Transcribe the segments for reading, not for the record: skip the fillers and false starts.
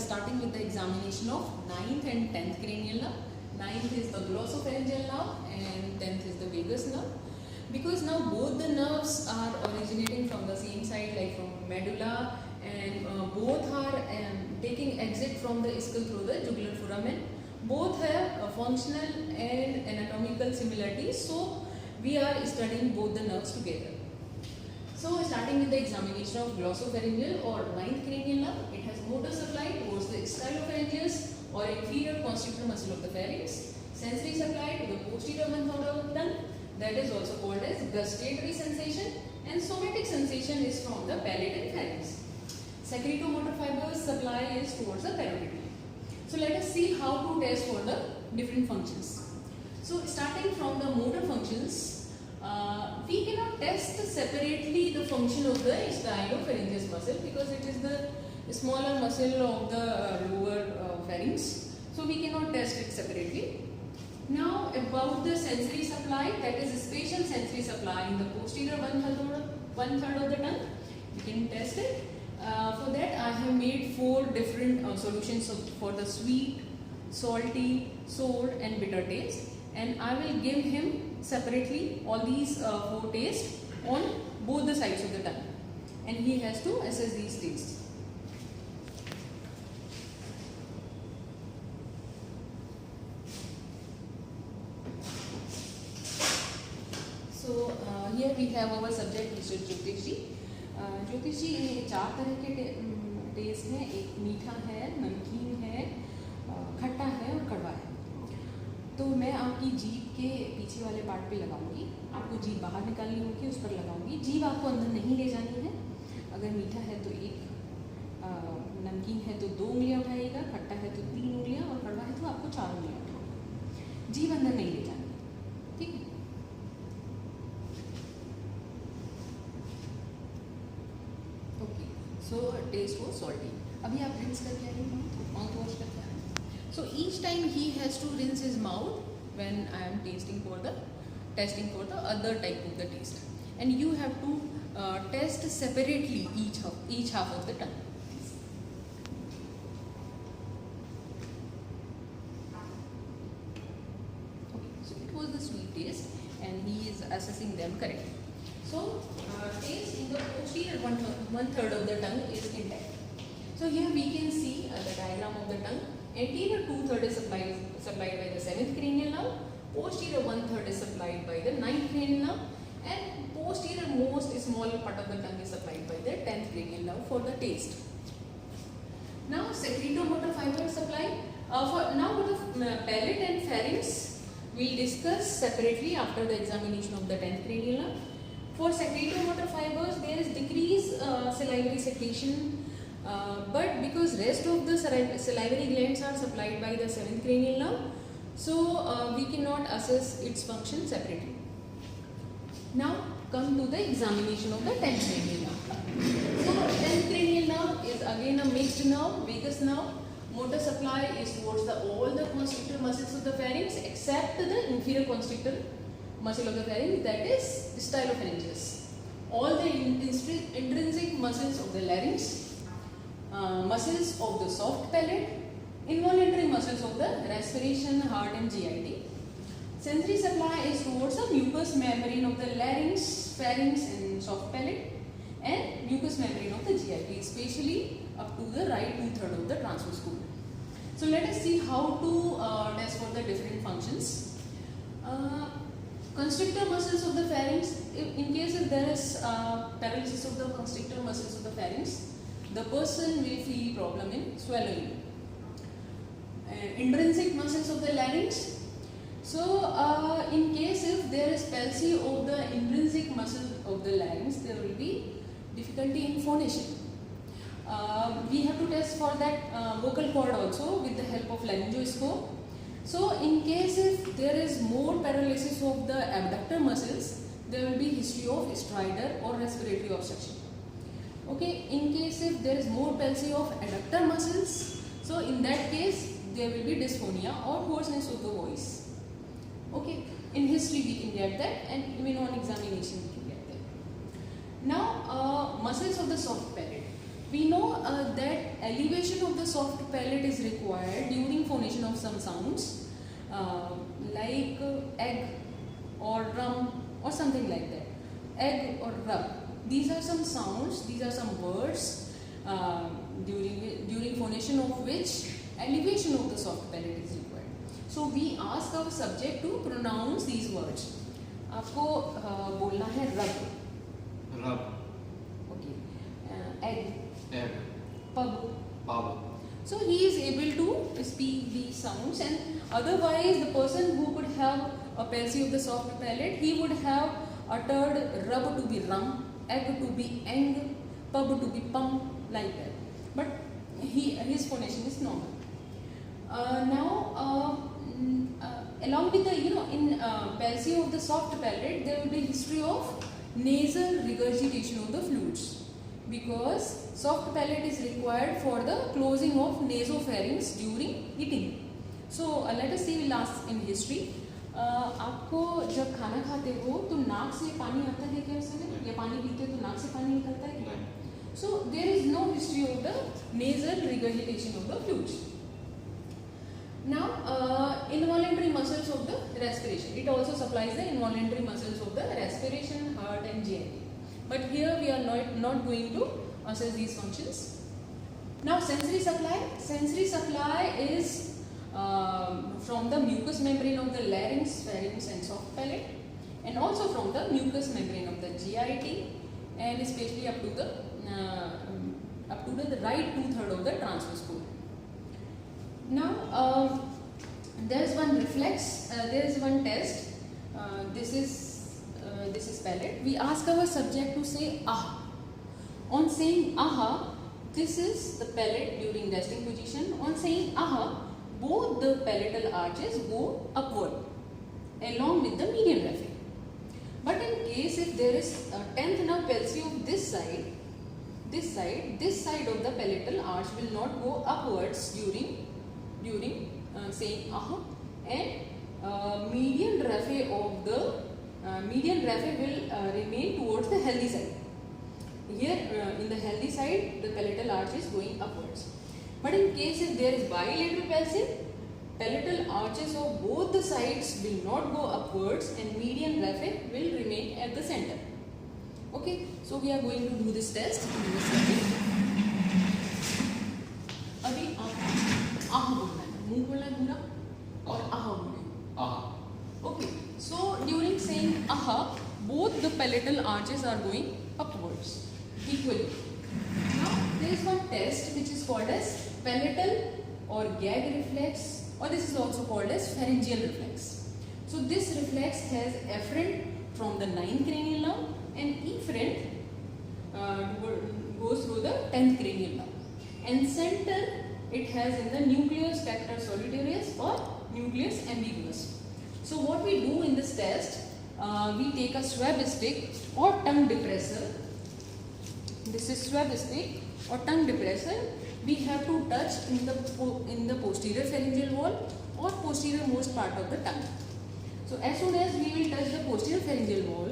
starting with the examination of 9th and 10th cranial nerve. 9th is the glossopharyngeal nerve and 10th is the vagus nerve. Because now both the nerves are originating from the same side, like from medulla, and both are taking exit from the skull through the jugular foramen. Both have functional and anatomical similarities, so we are studying both the nerves together. So starting with the examination of glossopharyngeal or 9th cranial nerve, it has motor supply towards the stylopharyngeus or inferior constrictor muscle of the pharynx, sensory supply to the posterior one-third of the tongue, that is also called as gustatory sensation, and somatic sensation is from the palate and pharynx. Secretomotor fibers supply is towards the parotid. So let us see how to test for the different functions. So starting from the motor functions, we cannot test separately the function of the stylopharyngeus muscle because it is the smaller muscle of the lower pharynx. So we cannot test it separately. Now about the sensory supply, that is spatial sensory supply in the posterior one-third of the tongue, we can test it. For that I have made 4 different solutions for the sweet, salty, sour and bitter taste, and I will give him separately all these 4 tastes on both the sides of the tongue, and he has to assess these tastes. So here we have our subject Mr. Jyotish ji. ज्योतिष जी, ये 4 तरह के test हैं, एक मीठा है, नमकीन है, खट्टा है और कड़वा है। तो मैं आपकी जीभ के पीछे वाले पार्ट पे लगाऊंगी, आपको जीभ बाहर निकालनी होगी, उस पर लगाऊंगी। जीभ आपको अंदर नहीं ले जानी है। अगर मीठा है तो 1, नमकीन है तो 2 उंगलियां उठाइएगा, खट्टा है तो 3 उंगलियां और कड़वा है तो आपको 4 उंगलियां उठाइएगा। जीभ अंदर नहीं ले जानी है, ठीक है। So taste was salty. अभी आप rinse करके आइए, mouth wash करके आइए. So each time he has to rinse his mouth when I am testing for the other type of the taste, and you have to test separately each half of the tongue. Okay, so it was the sweet taste, and he is assessing them correctly. So taste in the posterior one-third of the tongue is intact. So here we can see the diagram of the tongue. Anterior 2/3 is supplied by the 7th cranial nerve. Posterior 1/3 is supplied by the 9th cranial nerve, and posterior most small part of the tongue is supplied by the 10th cranial nerve for the taste. Now secretomotor fiber supply. Now for the palate and pharynx, we will discuss separately after the examination of the 10th cranial nerve. For secretomotor fibers, there is decreased salivary secretion, but because rest of the salivary glands are supplied by the 7th cranial nerve, so we cannot assess its function separately. Now come to the examination of the 10th cranial nerve. So 10th cranial nerve is again a mixed nerve, vagus nerve. Motor supply is towards all the constrictor muscles of the pharynx except the inferior constrictor muscle of the pharynx, that is stylopharyngeus. All the intrinsic muscles of the larynx, muscles of the soft palate, involuntary muscles of the respiration, heart and GIT. Sensory supply is towards the mucous membrane of the larynx, pharynx and soft palate, and mucous membrane of the GIT, especially up to the right 2/3 of the transverse colon. So let us see how to test for the different functions. Constrictor muscles of the pharynx, in case if there is paralysis of the constrictor muscles of the pharynx, the person will feel problem in swallowing. Intrinsic muscles of the larynx. So in case if there is palsy of the intrinsic muscle of the larynx, there will be difficulty in phonation. We have to test for that vocal cord also with the help of laryngoscope. So in case if there is more paralysis of the abductor muscles, there will be history of stridor or respiratory obstruction. Okay, in case if there is more palsy of adductor muscles, so in that case there will be dysphonia or hoarseness of the voice. Okay, in history we can get that, and even on examination we can get that. Now muscles of the soft palate. we know that elevation of the soft palate is required during phonation of some sounds like egg or rum or something like that. Egg or rub. These are some sounds, these are some words during phonation of which elevation of the soft palate is required. So we ask our subject to pronounce these words. आपको बोलना है rub. Rub. Okay. Egg. Egg. Pub. Pub. So he is able to speak these sounds, and otherwise the person who could have a palsy of the soft palate, he would have uttered rub to be rum, egg to be eng, pub to be pum, like that. But his phonation is normal. Along with the, in palsy of the soft palate, there will be history of nasal regurgitation of the fluids, because soft palate is required for the closing of nasopharynx during eating. So let us see last in history. आपको जब खाना खाते हो तो नाक से पानी आता है क्या उसमें, या पानी पीते हो तो नाक से पानी निकलता है क्या? So there is no history of the nasal regurgitation of the fluids. Now involuntary muscles of the respiration. It also supplies the involuntary muscles of the respiration, heart and GI. But here we are not going to assess these functions. Now sensory supply. Sensory supply is from the mucous membrane of the larynx, pharynx and soft palate, and also from the mucous membrane of the GIT, and especially up to the right 2/3 of the transverse colon. Now there is one reflex. There is one test. This is palate. We ask our subject to say ah. On saying aha, this is the palate during resting position. On saying aha, both the palatal arches go upward along with the median raphe. But in case if there is a 10th nerve palsy of this side of the palatal arch will not go upwards during saying aha, and median raphe will remain towards the healthy side. Here in the healthy side the palatal arch is going upwards. But in case if there is bilateral palsy, palatal arches of both the sides will not go upwards and median raphe will remain at the center. Okay, so we are going to do this test in this second. अभी आह बोलना है, मुंह बोलना है पूरा और आह बोलना है. Ah. Okay, so during saying aha, both the palatal arches are going upwards equally. Now there is one test which is called as palatal or gag reflex, or this is also called as pharyngeal reflex. So this reflex has afferent from the 9th cranial nerve and efferent goes through the 10th cranial nerve, and center it has in the nucleus spector solitarius or nucleus ambiguous. So what we do in this test, we take a swab stick or tongue depressor. This is swab stick or tongue depressor. We have to touch in the posterior pharyngeal wall or posterior most part of the tongue. So as soon as we will touch the posterior pharyngeal wall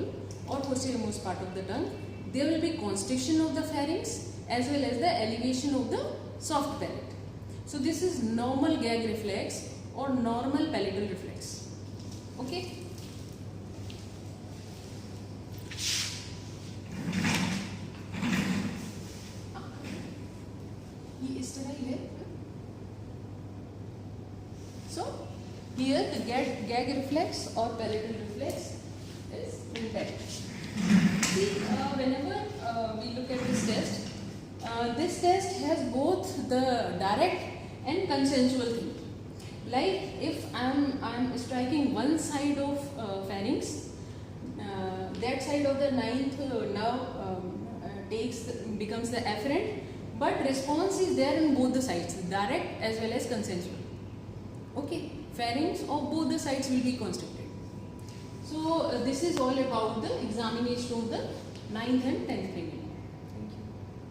or posterior most part of the tongue, there will be constriction of the pharynx as well as the elevation of the soft palate. So this is normal gag reflex or normal palatal reflex. Okay. So here the gag reflex or palatal reflex is intact. See, whenever we look at this test has both the direct and consensual thing. Like if I'm striking one side of pharynx, that side of the 9th nerve becomes the afferent, but response is there in both the sides, direct as well as consensual. Okay, pharynx of both the sides will be constricted. So this is all about the examination of the 9th and 10th cranial.